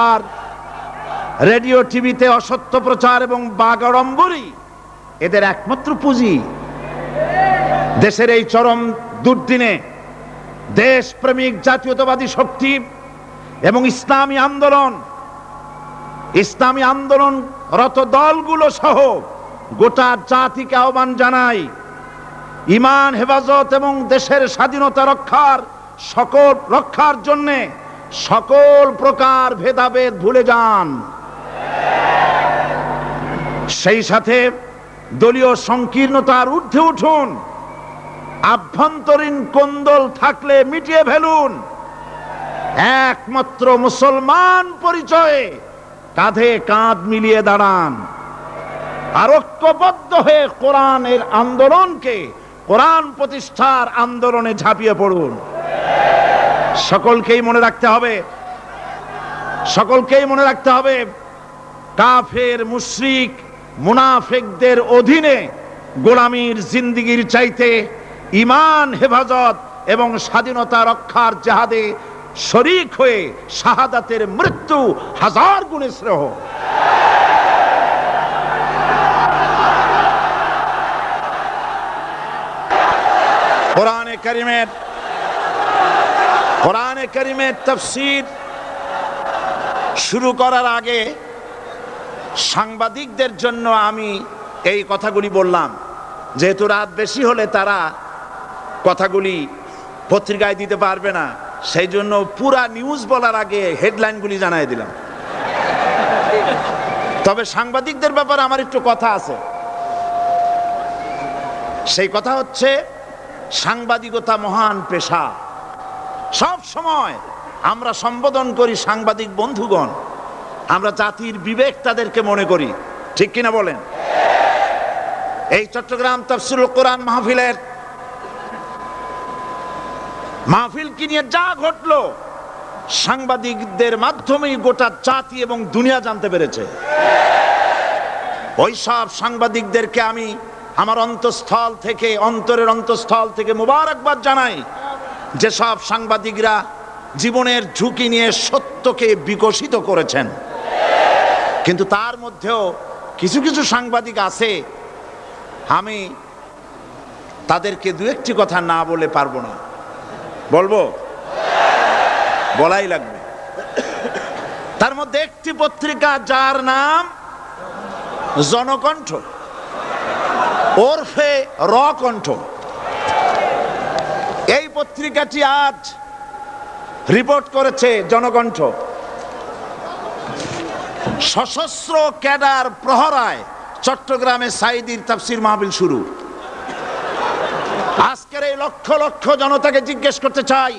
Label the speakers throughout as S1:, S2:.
S1: আর radio টিভিতে অসত্য প্রচার এবং বাগাড়ম্বরই এদের একমাত্র পুঁজি। দেশের এই চরম দুর্দিনে দেশপ্রেমিক জাতীয়তাবাদী শক্তি এবং ইসলামী আন্দোলনরত দলগুলো সহ গোটা জাতিকে আহ্বান জানাই, ঈমান হেফাজত এবং দেশের স্বাধীনতা রক্ষার জন্য সকল প্রকার ভেদাভেদ ভুলে যান। সেই সাথে দলীয় সংকীর্ণতার ঊর্ধ্বে উঠুন। আভ্যন্তরীণ কোন্দল থাকলে মিটিয়ে ফেলুন। একমাত্র মুসলমান পরিচয়ে কাঁধে কাঁধ মিলিয়ে দাঁড়ান। আর ঐক্যবদ্ধ হয়ে কোরআন প্রতিষ্ঠার আন্দোলনে ঝাঁপিয়ে পড়ুন। সকলকেই মনে রাখতে হবে কাফের মুশরিক মুনাফিকদের অধীনে গোলামীর জিন্দেগির চাইতে ঈমান হেফাজত এবং স্বাধীনতা রক্ষার জিহাদে শরীক হয়ে শাহাদাতের মৃত্যু হাজার গুণে শ্রেয়। কোরআনে কারীমের তাফসীর শুরু করার আগে সাংবাদিকদের জন্য আমি এই কথাগুলি বললাম, যেহেতু রাত বেশি হলে তারা কথাগুলি পত্রিকায় দিতে পারবে না, সেই জন্য পুরা নিউজ বলার আগে হেডলাইনগুলি জানাই দিলাম। তবে সাংবাদিকদের ব্যাপারে আমার একটু কথা আছে। সেই কথা হচ্ছে, সাংবাদিকতা মহান পেশা। সব সময় আমরা সম্বোধন করি সাংবাদিক বন্ধুগণ, আমরা জাতির বিবেক তাদেরকে মনে করি, ঠিক কিনা বলেন? এই চট্টগ্রাম তাফসীরুল কোরআন মাহফিল কি নিয়ে যা ঘটলো সাংবাদিকদের মাধ্যমেই গোটা জাতি এবং দুনিয়া জানতে পেরেছে। ওই সব সাংবাদিকদেরকে আমি আমার অন্তরের অন্তঃস্থল থেকে মোবারকবাদ জানাই, যে সব সাংবাদিকরা জীবনের ঝুঁকি নিয়ে সত্যকে বিকশিত করেছেন। কিন্তু তার মধ্যেও কিছু কিছু সাংবাদিক আছে, আমি তাদেরকে দু একটি কথা না বলে পারবো না। বলবো? বলাই লাগবে। তার মধ্যে একটি পত্রিকা যার নাম জনকণ্ঠ ওরফে রকণ্ঠ, এই পত্রিকাটি আজ রিপোর্ট করেছে জনকণ্ঠ, সশস্ত্র ক্যাডার প্রহরায় চট্টগ্রামে সাঈদীর তাফসীর মাহফিল শুরু। আজকের এই লক্ষ লক্ষ জনতাকে জিজ্ঞেস করতে চাই,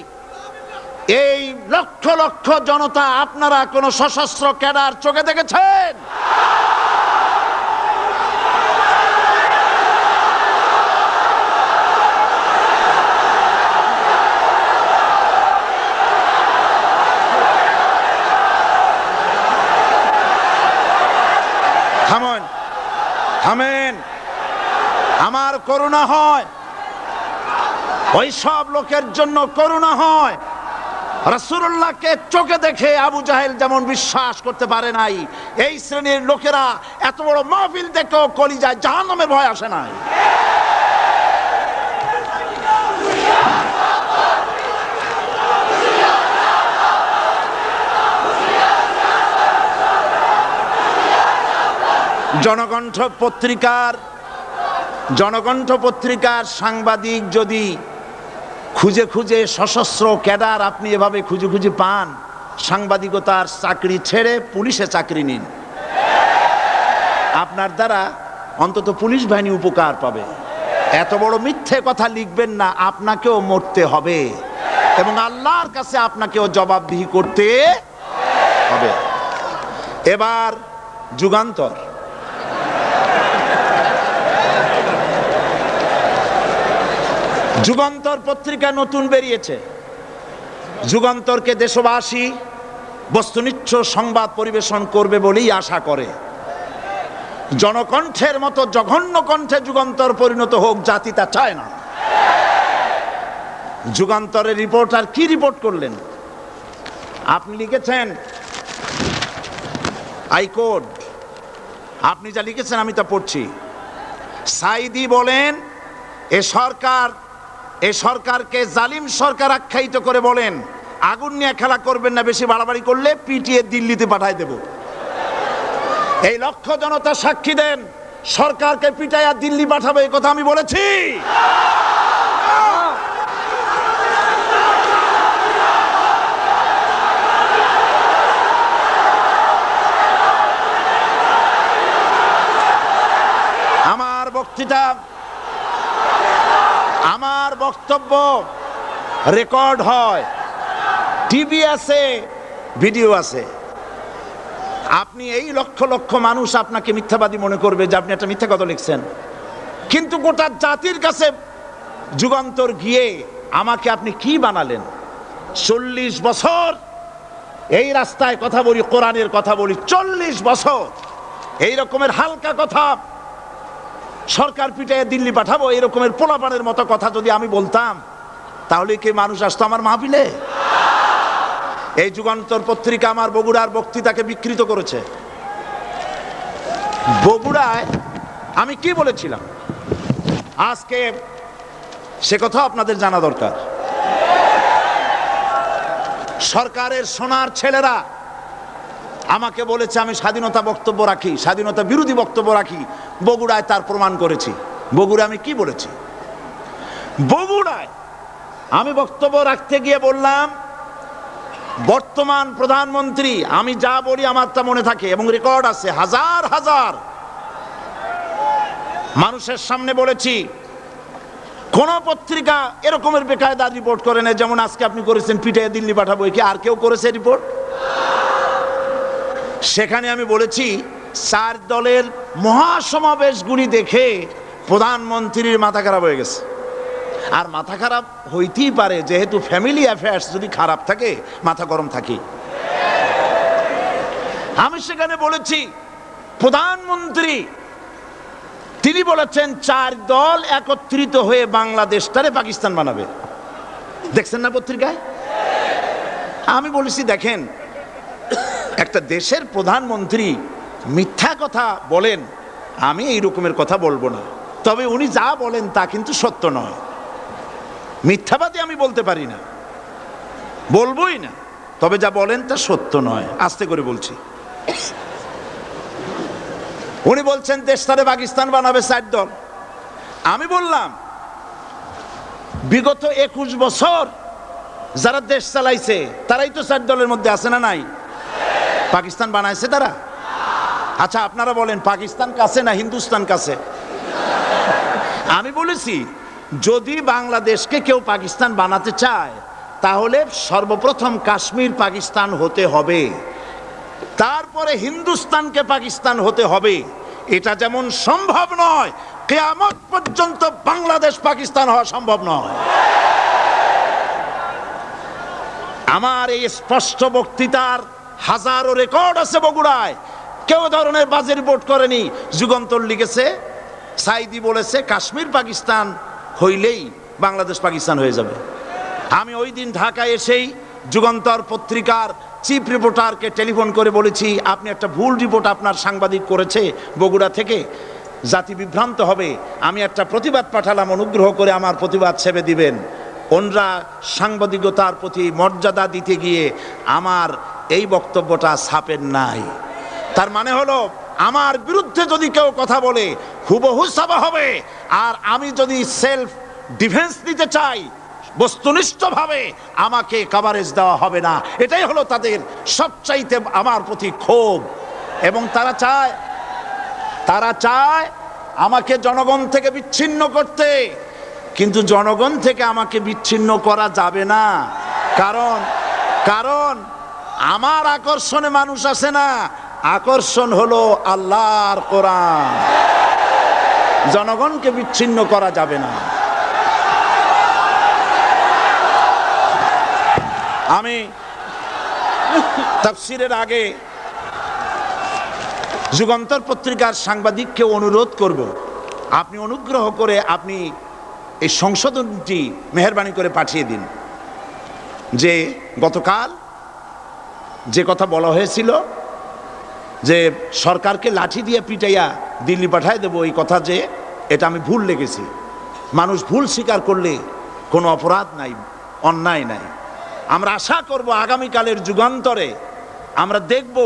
S1: এই লক্ষ লক্ষ জনতা আপনারা কোন সশস্ত্র ক্যাডার চোখে দেখেছেন? থামেন। আমার করুণা হয়, ওই সব লোকের জন্য করুণা হয়। রাসূলুল্লাহকে চোখে দেখে আবু জাহেল যেমন বিশ্বাস করতে পারে নাই, এই শ্রেণীর লোকেরা এত বড় মাহফিল দেখেও কলিজায় জাহান্নামের ভয় আসে নাই। জনকণ্ঠ পত্রিকার সাংবাদিক যদি খুঁজে খুঁজে সশস্ত্র ক্যাডার আপনি এভাবে খুঁজে খুঁজে পান, সাংবাদিকতার চাকরি ছেড়ে পুলিশে চাকরি নিন। আপনার দ্বারা অন্তত পুলিশ বাহিনী উপকার পাবে। এত বড় মিথ্যে কথা লিখবেন না, আপনাকেও মরতে হবে এবং আল্লাহর কাছে আপনাকেও জবাবদিহি করতে হবে। এবার যুগান্তর পত্রিকা নতুন বেরিয়েছে। যুগান্তরকে দেশবাসী বস্তুনিষ্ঠ সংবাদ পরিবেশন করবে বলেই আশা করে। জনকণ্ঠের মতো জঘন্য কণ্ঠে যুগান্তর পরিণত হোক, জাতি তা চায় না। যুগান্তরের রিপোর্টার কি রিপোর্ট করলেন? আপনি লিখেছেন হাইকোর্ট, আপনি যা লিখেছেন আমি তা পড়ছি। সাইদি বলেন এ সরকারকে জালিম সরকার আখ্যায়িত করে বলেন, আগুন নিয়ে খেলা করবেন না, বেশি বাড়াবাড়ি করলে পিটিয়ে দিল্লিতে পাঠায় দেব। এই লক্ষ জনতা সাক্ষী দেন, সরকারকে পিটাইয়া দিল্লি পাঠাবে, এই কথা আমি বলেছি। আমার বক্তব্য রেকর্ড হয়, টিভি আছে, ভিডিও আছে। আপনি এই লক্ষ লক্ষ মানুষ আপনাকে মিথ্যাবাদী মনে করবে যে আপনি একটা মিথ্যা কথা লিখছেন, কিন্তু গোটা জাতির কাছে যুগান্তর গিয়ে আমাকে আপনি কি বানালেন? 40 বছর এই রাস্তায় কথা বলি, কোরআনের কথা বলি, 40 বছর এই রকমের হালকা কথা, সরকার পিটায় দিল্লি পাঠাবো এই রকমের পোলাপানের মতো কথা যদি আমি বলতাম, তাহলে কি মানুষ আসতো আমার মাহফিলে? এই যুগান্তর পত্রিকা আমার বগুড়ার বক্তৃতাকে বিকৃত করেছে। বগুড়ায় আমি কি বলেছিলাম আজকে সে কথা আপনাদের জানা দরকার। সরকারের সোনার ছেলেরা আমাকে বলেছে আমি স্বাধীনতা বক্তব্য রাখি, স্বাধীনতা বিরোধী বক্তব্য রাখি। বগুড়ায় তার প্রমাণ করেছি। বগুড়ায় আমি কি বলেছি? বগুড়ায় আমি বক্তব্য রাখতে গিয়ে বললাম, বর্তমান প্রধানমন্ত্রী, আমি যা বলি আমার তা মনে থাকে এবং রেকর্ড আছে, হাজার হাজার মানুষের সামনে বলেছি। কোন পত্রিকা এরকমের বেকায়দা রিপোর্ট করে না যেমন আজকে আপনি করেছেন, পিটাইয়া দিল্লি পাঠাবো। কি আর কেউ করেছে রিপোর্ট? সেখানে আমি বলেছি 4 দলের মহাসমাবেশগুলি দেখে প্রধানমন্ত্রীর মাথা খারাপ হয়ে গেছে। আর মাথা খারাপ হইতেই পারে, যেহেতু ফ্যামিলি অ্যাফেয়ার্স যদি খারাপ থাকে মাথা গরম থাকে। আমি সেখানে বলেছি প্রধানমন্ত্রী তিনি বলেছেন 4 দল একত্রিত হয়ে বাংলাদেশটারে পাকিস্তান বানাবে। দেখছেন না পত্রিকায়? আমি বলেছি দেখেন, একটা দেশের প্রধানমন্ত্রী মিথ্যা কথা বলেন, আমি এই রকমের কথা বলবো না, তবে উনি যা বলেন তা কিন্তু সত্য নয়। মিথ্যাবাদী আমি বলতে পারি না, বলবোই না, তবে যা বলেন তা সত্য নয়। আস্তে করে বলছি। উনি বলছেন দেশটারে পাকিস্তান বানাবে 4 দল। আমি বললাম বিগত 21 বছর যারা দেশ চালাইছে তারাই তো 4 দলের মধ্যে আছে না নাই? পাকিস্তান বানাইছে তারা? আচ্ছা আপনারা বলেন পাকিস্তান কাছে না হিন্দুস্তান কাছে? আমি বলেছি যদি বাংলাদেশকে কেউ পাকিস্তান বানাতে চায় তাহলে সর্বপ্রথম কাশ্মীর পাকিস্তান হতে হবে, তারপরে হিন্দুস্তানকে পাকিস্তান হতে হবে। এটা যেমন সম্ভব নয়, কিয়ামত পর্যন্ত বাংলাদেশ পাকিস্তান হওয়া সম্ভব নয়। আমার এই স্পষ্ট বক্তৃতার হাজারো রেকর্ড আছে বগুড়ায়, কেউ ধরনের বাজে রিপোর্ট করেনি। যুগান্তর লিখেছে, সাইদি বলেছে কাশ্মীর পাকিস্তান হইলেই বাংলাদেশ পাকিস্তান হয়ে যাবে। আমি ওই দিন ঢাকায় এসেই যুগান্তর পত্রিকার চিফ রিপোর্টারকে টেলিফোন করে বলেছি আপনি একটা ভুল রিপোর্ট আপনার সাংবাদিক করেছে বগুড়া থেকে, জাতি বিভ্রান্ত হবে। আমি একটা প্রতিবাদ পাঠালাম, অনুগ্রহ করে আমার প্রতিবাদ ছেপে দিবেন। ওনরা সাংবাদিকতার প্রতি মর্যাদা দিতে গিয়ে আমার এই বক্তব্যটা ছাপেন নাই। তার মানে হলো আমার বিরুদ্ধে যদি কেউ কথা বলে হুবহু ছাপা হবে, আর আমি যদি সেলফ ডিফেন্স দিতে চাই বস্তুনিষ্ঠভাবে আমাকে কভারেজ দেওয়া হবে না। এটাই হলো তাদের সবচাইতে আমার প্রতি ক্ষোভ। এবং তারা চায় আমাকে জনগণ থেকে বিচ্ছিন্ন করতে, কিন্তু জনগণ থেকে আমাকে বিচ্ছিন্ন করা যাবে না। কারণ আমার আকর্ষণে মানুষ আসে না, আকর্ষণ হলো আল্লাহর কোরআন। জনগণকে বিচ্ছিন্ন করা যাবে না। আমি তাফসীরের আগে যুগান্তর পত্রিকার সাংবাদিককে অনুরোধ করব, আপনি অনুগ্রহ করে আপনি এই সংশোধনটি মেহেরবানি করে পাঠিয়ে দিন যে গতকাল যে কথা বলা হয়েছিল যে সরকারকে লাঠি দিয়ে পিটাইয়া দিল্লি পাঠায় দেবো, এই কথা যে এটা আমি ভুল লেগেছি। মানুষ ভুল স্বীকার করলে কোনো অপরাধ নাই, অন্যায় নাই। আমরা আশা করব আগামীকালের যুগান্তরে আমরা দেখব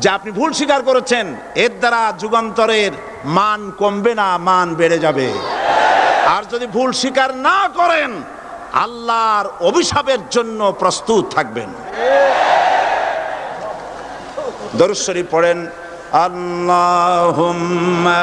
S1: যে আপনি ভুল স্বীকার করেছেন, এর দ্বারা যুগান্তরের মান কমবে না, মান বেড়ে যাবে। আর যদি ভুল স্বীকার না করেন, আল্লাহর অভিশাপের জন্য প্রস্তুত থাকবেন। দরুদ শরীফ পড়েন, আল্লাহুম্মা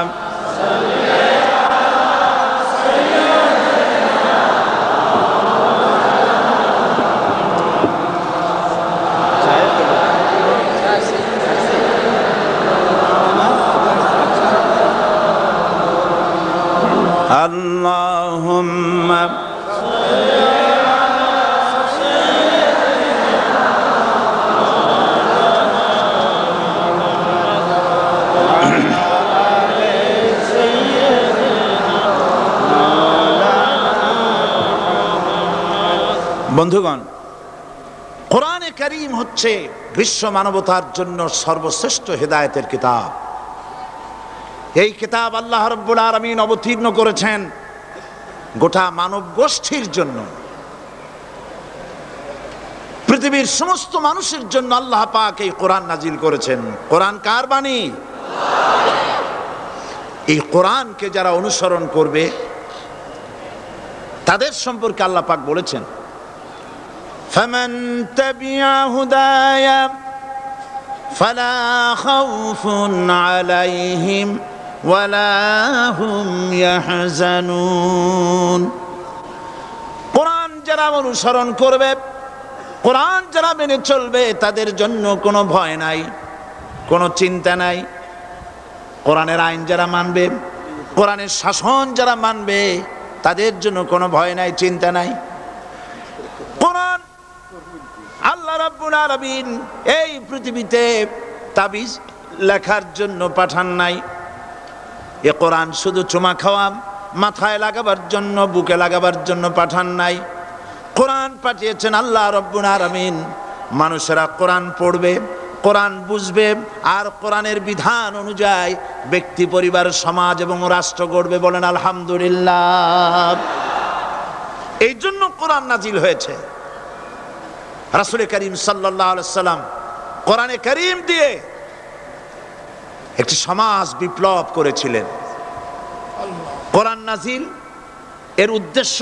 S1: আল্লাহুম্মা বন্ধুগণ, কোরআনে কারীম হচ্ছে বিশ্ব মানবতার জন্য সর্বশ্রেষ্ঠ হেদায়েতের কিতাব। এই কিতাব আল্লাহ রাব্বুল আলামিন অবতীর্ণ করেছেন গোটা মানব গোষ্ঠীর জন্য, পৃথিবীর সমস্ত মানুষের জন্য আল্লাহ পাক এই কোরআন নাজিল করেছেন। কোরআন কার বাণী? এই কোরআনকে যারা অনুসরণ করবে তাদের সম্পর্কে আল্লাহ পাক বলেছেন, ফামান তাবিআ হুদায়া ফালা খাউফুন আলাইহিম ওয়ালা হুম ইয়াহজানুন। কোরআন যারা অনুসরণ করবে, কোরআন যারা মেনে চলবে, তাদের জন্য কোনো ভয় নাই, কোনো চিন্তা নাই। কোরআনের আইন যারা মানবে, কোরআনের শাসন যারা মানবে, তাদের জন্য কোনো ভয় নাই, চিন্তা নাই। কোরআন আল্লাহ রাব্বুল আলামিন এই পৃথিবীতে তাবিজ লেখার জন্য পাঠান নাই। এ কোরআন শুধু চুমা খাওয়া, মাথায় লাগাবার জন্য, বুকে লাগাবার জন্য পাঠান নাই। কোরআন পাঠিয়েছেন আল্লাহ রাব্বুল আলামিন, মানুষেরা কোরআন পড়বে, কোরআন বুঝবে, আর কোরআনের বিধান অনুযায়ী ব্যক্তি, পরিবার, সমাজ এবং রাষ্ট্র গড়বে। বলেন আলহামদুলিল্লাহ। এই জন্য কোরআন নাজিল হয়েছে। রাসূল করিম সাল্লাল্লাহু আলাইহি ওয়াসাল্লাম কোরআনে কারীম দিয়ে একটি সমাজ বিপ্লব করেছিলেন। কোরআন নাজিল এর উদ্দেশ্য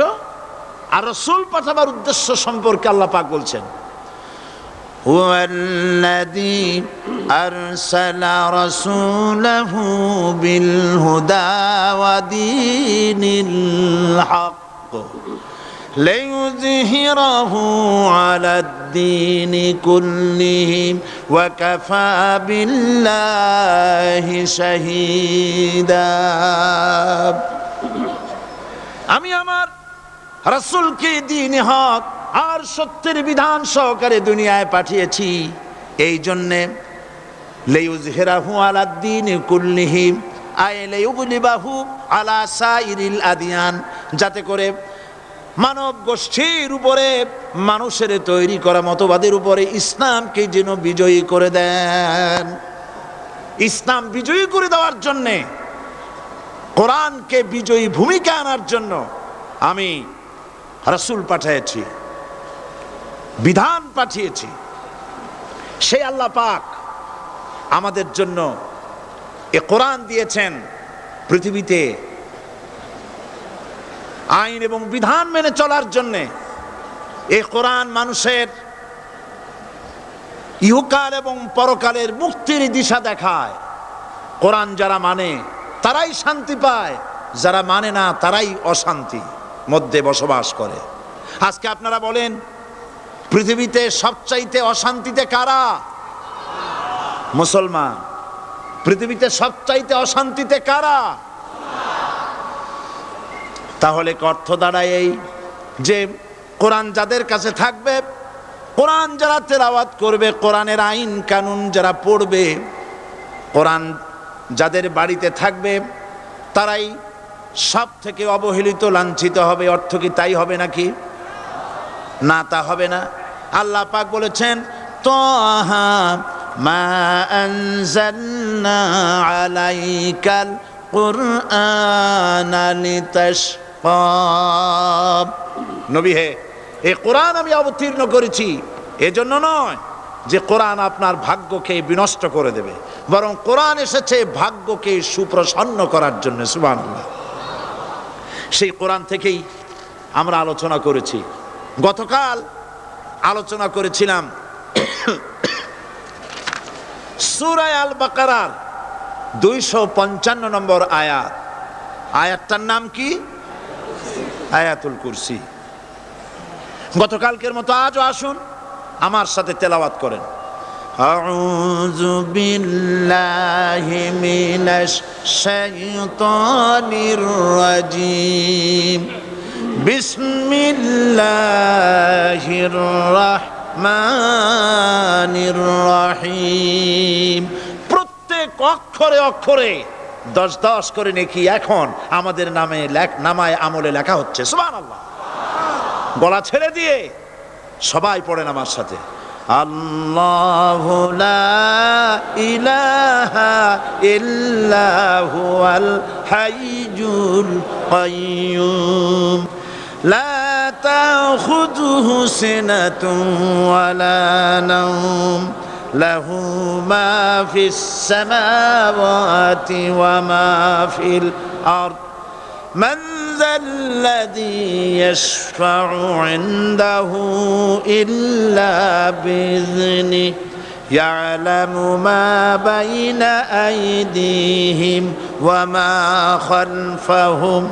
S1: আর রাসূল পাঠাবার উদ্দেশ্য সম্পর্কে আল্লাহ পাক বলছেন, হুয়াল্লাযী আরসালা রাসূলাহু বিল হুদা ওয়া দীনিল হক লিইয়ুযহিরাহু আলাদ-দীনি কুল্লিহি ওয়া কাফা বিল্লাহি শাহীদা। আমি আমার রাসূলকে দ্বীনে হক আর সত্যের বিধান সহকারে দুনিয়ায় পাঠিয়েছি, এই জন্যে লিইয়ুযহিরাহু আলাদ-দীনি কুল্লিহি আই লিইয়ুগলিবাহু আলা সাইরিল আদিয়ান, যাতে করে মানব গোষ্ঠীর উপরে, মানুষের তৈরি করা মতবাদের উপরে ইসলামকে যেন বিজয়ী করে দেন। ইসলাম বিজয়ী করে দেওয়ার জন্যে, কোরআনকে বিজয়ী ভূমিকা আনার জন্য আমি রাসূল পাঠিয়েছি, বিধান পাঠিয়েছি। সেই আল্লাহ পাক আমাদের জন্য এ কোরআন দিয়েছেন পৃথিবীতে আইন এবং বিধান মেনে চলার জন্যে। এই কোরআন মানুষের ইহকাল এবং পরকালের মুক্তির দিশা দেখায়। কোরআন যারা মানে তারাই শান্তি পায়, যারা মানে না তারাই অশান্তি মধ্যে বসবাস করে। আজকে আপনারা বলেন, পৃথিবীতে সবচাইতে অশান্তিতে কারা? মুসলমান। পৃথিবীতে সবচাইতে অশান্তিতে কারা? তাহলে অর্থ দাঁড়ায় এই যে কোরআন যাদের কাছে থাকবে, কোরআন যারা তেলাওয়াত করবে, কোরআনের আইন কানুন যারা পড়বে, কোরআন যাদের বাড়িতে থাকবে, তারাই সব থেকে অবহেলিত, লাঞ্ছিত হবে। অর্থ কি তাই হবে নাকি? না, তা হবে না। আল্লাহ পাক বলেছেন, তাহা মা আনজালনা আলাইকাল কুরআনা লিতাশকা। নবী হে, এই কোরআন আমি অবতীর্ণ করেছি এজন্য নয় যে কোরআন আপনার ভাগ্যকে বিনষ্ট করে দেবে, বরং কোরআন এসেছে ভাগ্যকে সুপ্রসন্ন করার জন্য। সুবহানাল্লাহ। সেই কোরআন থেকেই আমরা আলোচনা করেছি। গতকাল আলোচনা করেছিলাম সূরা আল বাকারার 255 নম্বর আয়াত। আয়াতটার নাম কি? আয়াতুল কুরসি। গতকালকের মতো আজও আসুন আমার সাথে তেলাওয়াত করেন। আউযু বিল্লাহি মিনাশ শাইতানির রাজিম। বিসমিল্লাহির রাহমানির রাহিম। প্রত্যেক অক্ষরে অক্ষরে 10 করে নেকি এখন আমাদের নামায় আমলে লেখা হচ্ছে। সুবহানাল্লাহ। গলা ছেড়ে দিয়ে সবাই পড়েন আমার সাথে। আল্লাহু লা ইলাহা ইল্লা হুয়াল হাইয়ুল কাইয়্যুম লা তাখুযুহু সিনাতুন ওয়ালা নাওম লাহু মা ফিস সামাওয়াতি ওয়া মা ফিল আরদ মান ذا الذي يشفع عنده إلا بإذنه يعلم ما بين أيديهم وما خلفهم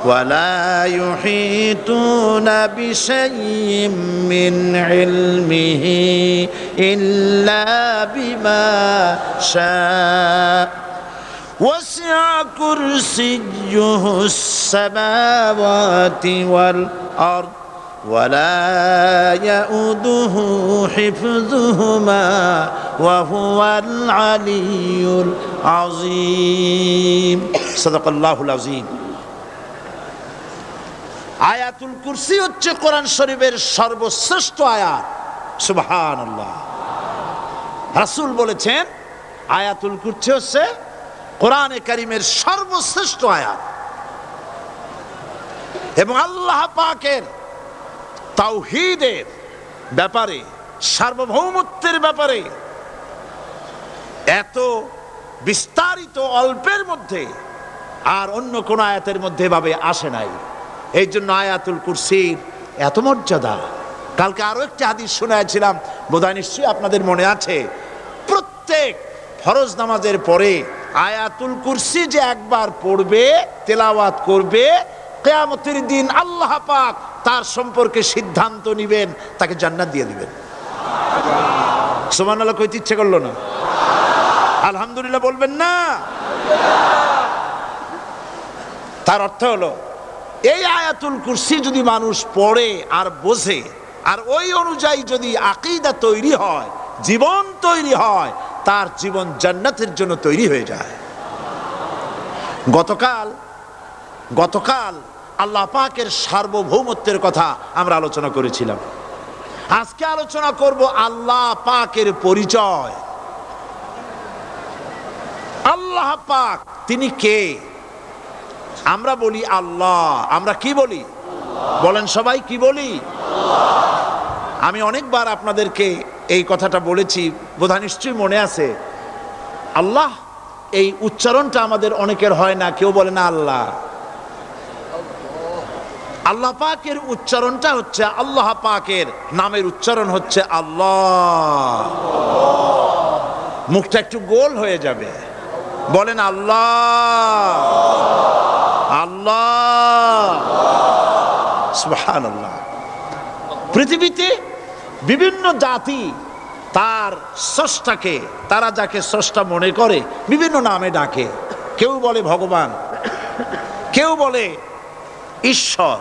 S1: ولا يحيطون بشيء من علمه إلا بما شاء وسع كرسيه السماوات والأرض ولا يؤوده حفظهما وهو العلي العظيم صدق الله العظيم। আয়াতুল কুরসি হচ্ছে কোরআন শরীফের সর্বশ্রেষ্ঠ আয়াত। সুবহানাল্লাহ। রাসূল বলেছেন আয়াতুল কুরসি হচ্ছে কোরআনে কারীমের সর্বশ্রেষ্ঠ আয়াত এবং আল্লাহ পাকের তাওহীদের ব্যাপারে, সার্বভৌমত্বের ব্যাপারে এত বিস্তারিত অল্পের মধ্যে আর অন্য কোন আয়াতের মধ্যে ভাবে আসে নাই। এই জন্য আয়াতুল কুরসির এত মর্যাদা। কালকে আরো একটি হাদিস শোনাইছিলাম, বোধহয় নিশ্চয়ই আপনাদের মনে আছে। প্রত্যেক ফরজ নামাজের পরে আয়াতুল কুরসি যে একবার পড়বে, তেলাওয়াত করবে, কিয়ামতের দিন আল্লাহ পাক তার সম্পর্কে সিদ্ধান্ত নিবেন, তাকে জান্নাত দিয়ে দিবেন। সুবহানাল্লাহ কইতে ইচ্ছে করলো না? আলহামদুলিল্লাহ বলবেন না? তার অর্থ হলো এই আয়াতুল কুরসি যদি মানুষ পড়ে আর বোঝে আর ওই অনুযায়ী যদি আকীদা তৈরি হয়, জীবন তৈরি হয়, তার জীবন জান্নাতের জন্য তৈরি হয়ে যায়। গতকাল আল্লাহ পাকের সার্বভৌমত্বের কথা আমরা আলোচনা করেছিলাম। আজকে আলোচনা করব আল্লাহ পাকের পরিচয়। আল্লাহ পাক তিনি কে? আমরা বলি আল্লাহ। আমরা কি বলি? বলেন সবাই, কি বলি? আমি অনেকবার আপনাদেরকে এই কথাটা বলেছি, বোধহয় নিশ্চয়ই মনে আছে। আল্লাহ এই উচ্চারণটা আমাদের অনেকের হয় না, কেউ বলে না আল্লাহ। আল্লাহ পাকের উচ্চারণটা হচ্ছে, আল্লাহ পাকের নামের উচ্চারণ হচ্ছে আল্লাহ। মুখটা একটু গোল হয়ে যাবে, বলেন আল্লাহ আল্লাহ সুবহানাল্লাহ। পৃথিবীতে বিভিন্ন জাতি তার স্রষ্টাকে, তারা যাকে স্রষ্টা মনে করে, বিভিন্ন নামে ডাকে। কেউ বলে ভগবান, কেউ বলে ঈশ্বর,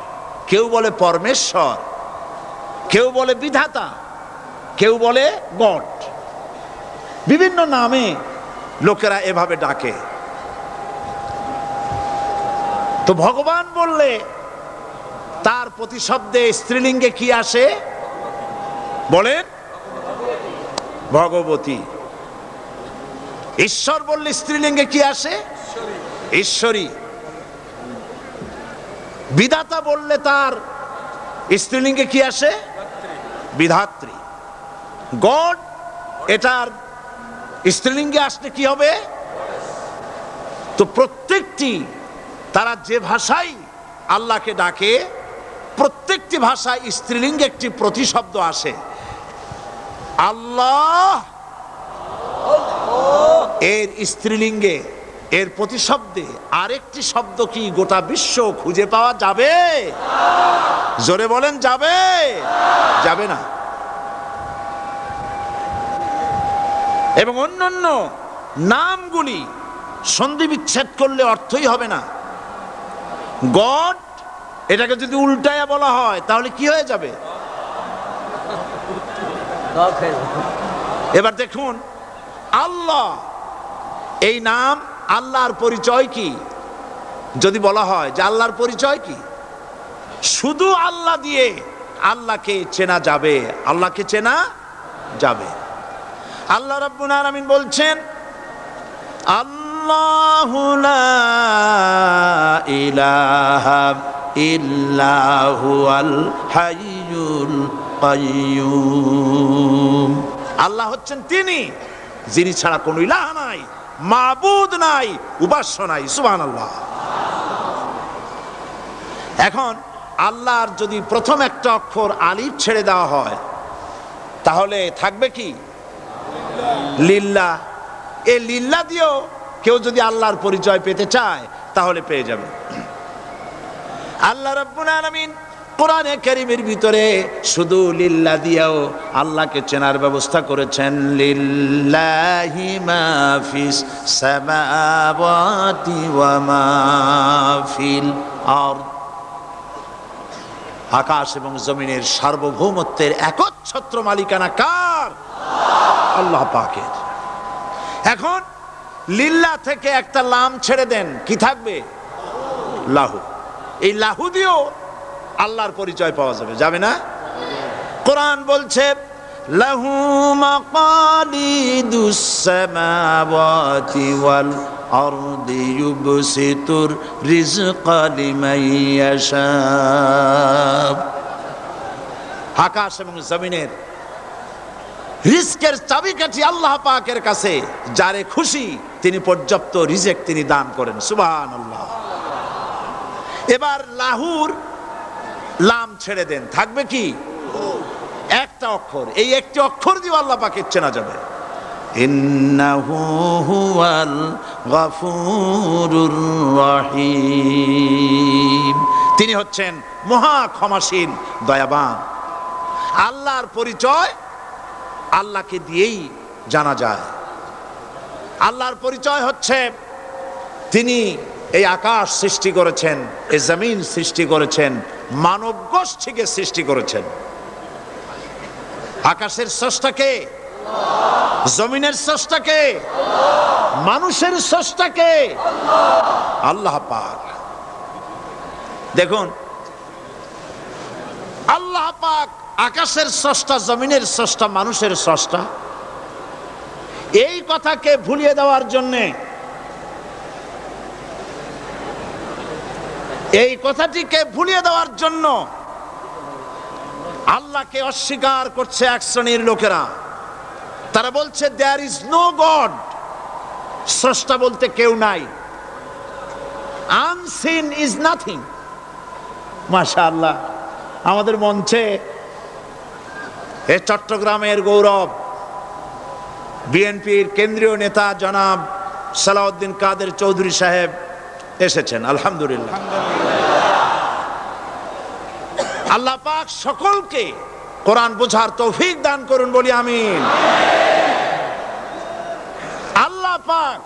S1: কেউ বলে পরমেশ্বর, কেউ বলে বিধাতা, কেউ বলে গড। বিভিন্ন নামে লোকেরা এভাবে ডাকে। তো ভগবান বললে তার প্রতিশব্দে স্ত্রীলিঙ্গে কি আসে? বলেন ভগবতী। ঈশ্বর বললে স্ত্রীলিঙ্গে কি আসে? ঈশ্বরী। বিধাতা বললে তার স্ত্রীলিঙ্গে কি আসে? বিধাত্রী। গড, এটার স্ত্রীলিঙ্গে আসলে কি হবে? তো প্রত্যেকটি তারা যে ভাষায় আল্লাহকে ডাকে, প্রত্যেকটি ভাষায় স্ত্রীলিঙ্গে একটি প্রতিশব্দ আসে। আল্লাহ এর স্ত্রীলিঙ্গে, এর প্রতিশব্দে আরেকটি শব্দ কি গোটা বিশ্ব খুঁজে পাওয়া যাবে? জোরে বলেন, যাবে? যাবে না। এবং অন্যান্য নামগুলি সন্ধি বিচ্ছেদ করলে অর্থই হবে না। গড, এটাকে যদি উল্টায়া বলা হয় তাহলে কি হয়ে যাবে? এবার দেখুন, আল্লাহ এই নাম, আল্লাহর পরিচয় কি? যদি বলা হয় যে আল্লাহর পরিচয় কি, শুধু আল্লাহ দিয়ে আল্লাহকে চেনা যাবে, আল্লাহকে চেনা যাবে। আল্লাহ রাব্বুল আলামিন বলছেন, আল্লাহু লা ইলাহা ইল্লা হুয়াল হাইয়ুল কাইয়্যুম। আল্লাহ হচ্ছেন তিনি যিনি ছাড়া কোনো ইলাহ নাই, মাবুদ নাই, উপাস্য নাই। সুবহানাল্লাহ। এখন আল্লাহর যদি প্রথম একটা অক্ষর আলিফ ছেড়ে দেওয়া হয় তাহলে থাকবে কি? লিল্লাহ। এই লিল্লাহ দিয়েও কেউ যদি আল্লাহর পরিচয় পেতে চায় তাহলে পেয়ে যাবে। আল্লাহ রাব্বুল আলামিন কোরআনে কারীমের ভিতরে শুধু লিল্লাহ দিয়েও আল্লাহকে চেনার ব্যবস্থা করেছেন। লিল্লাহি মা ফিস সামাওয়াতি ওয়া মা ফিল আরদ। আকাশ এবং জমিনের সার্বভৌমত্বের একচ্ছত্র মালিকানা কার? আল্লাহ পাকের। এখন লিল্লাহ থেকে একটা লাম ছেড়ে দেন, কি থাকবে? লাহু। এই লাহু দিয়েও আল্লাহর পরিচয় পাওয়া যাবে, যাবে না? কোরআন বলছে, লাহু মাকালিদুস সামাওয়াতি ওয়াল আরদি ইউবসিতুর রিজকা লিমান ইয়াশা। আকাশ এবং জমিনের রিজকের চাবিকাঠি আল্লাহ পাকের কাছে, যারে খুশি তিনি পর্যাপ্ত রিজেক তিনি দান করেন। সুবহানাল্লাহ। এবার লাহুর লাম ছেড়ে দেন, থাকবে কি? একটা অক্ষর। এই একটি অক্ষর দিয়ে আল্লাহ পাকের চেনা যাবে। ইন্নাহু হুয়াল গফুরুর রহিম। তিনি হচ্ছেন মহা ক্ষমাশীল, দয়াবান। আল্লাহর পরিচয় আল্লাহকে দিয়েই জানা যায়। আল্লাহর পরিচয় হচ্ছে তিনি এই আকাশ সৃষ্টি করেছেন, এই জমিন সৃষ্টি করেছেন, মানব গোষ্ঠীকে সৃষ্টি করেছেন। আকাশের স্রষ্টাকে, জমিনের স্রষ্টাকে, মানুষের স্রষ্টাকে আল্লাহ পাক। দেখুন, আল্লাহ পাক আকাশের স্রষ্টা, জমিনের স্রষ্টা, মানুষের স্রষ্টা। এই কথাকে ভুলিয়ে দেওয়ার জন্যে, এই কথাটিকে ভুলিয়ে দেওয়ার জন্য আল্লাহকে অস্বীকার করছে এক শ্রেণীর লোকেরা। তারা বলছে দেয়ার ইজ নো গড, স্রষ্টা বলতে কেউ নাই, আনসিন ইজ নাথিং। মাশাআল্লাহ, আমাদের মঞ্চে এ চট্টগ্রামের গৌরব বিএনপির কেন্দ্রীয় নেতা জনাব সালাউদ্দিন কাদের চৌধুরী সাহেব এসেছেন। আলহামদুলিল্লাহ। আল্লাহ পাক সকলকে কোরআন বোঝার তৌফিক দান করুন, বলি আমিন। আল্লাহ পাক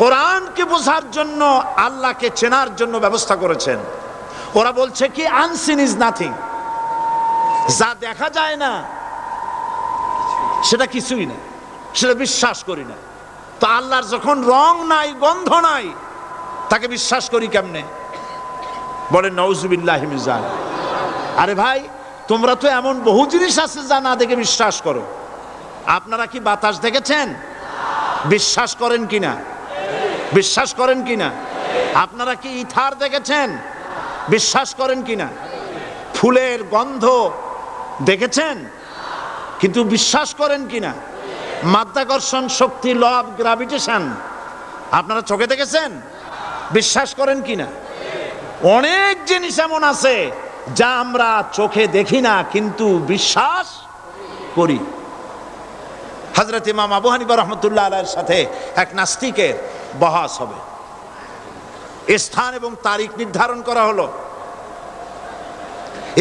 S1: কোরআনকে বোঝার জন্য, আল্লাহকে চেনার জন্য ব্যবস্থা করেছেন। ওরা বলছে কি আনসিন ইজ নাথিং, যা দেখা যায় না সেটা কিছুই না, সেটা বিশ্বাস করি না। তো আল্লাহর যখন রং নাই, গন্ধ নাই, তাকে বিশ্বাস করি কেমনে? বলেন নাউজুবিল্লাহি মিন যালিক। আরে ভাই, তোমরা তো এমন বহু জিনিস আছে যা না দেখে বিশ্বাস করো। আপনারা কি বাতাস দেখেছেন? বিশ্বাস করেন কিনা? বিশ্বাস করেন কিনা? আপনারা কি ইথার দেখেছেন? বিশ্বাস করেন কিনা? ফুলের গন্ধ দেখেছেন? কিন্তু বিশ্বাস করেন কিনা? মাধ্যাকর্ষণ শক্তি, ল অফ গ্র্যাভিটেশন আপনারা চোখে দেখেছেন? বিশ্বাস করেন কিনা? অনেক জিনিস এমন আছে যা আমরা চোখে দেখি না কিন্তু বিশ্বাস করি। হযরত ইমাম আবু হানিফা রাহমাতুল্লাহ আলাইহির সাথে এক নাস্তিকের বহস হবে। স্থান এবং তারিখ নির্ধারণ করা হলো।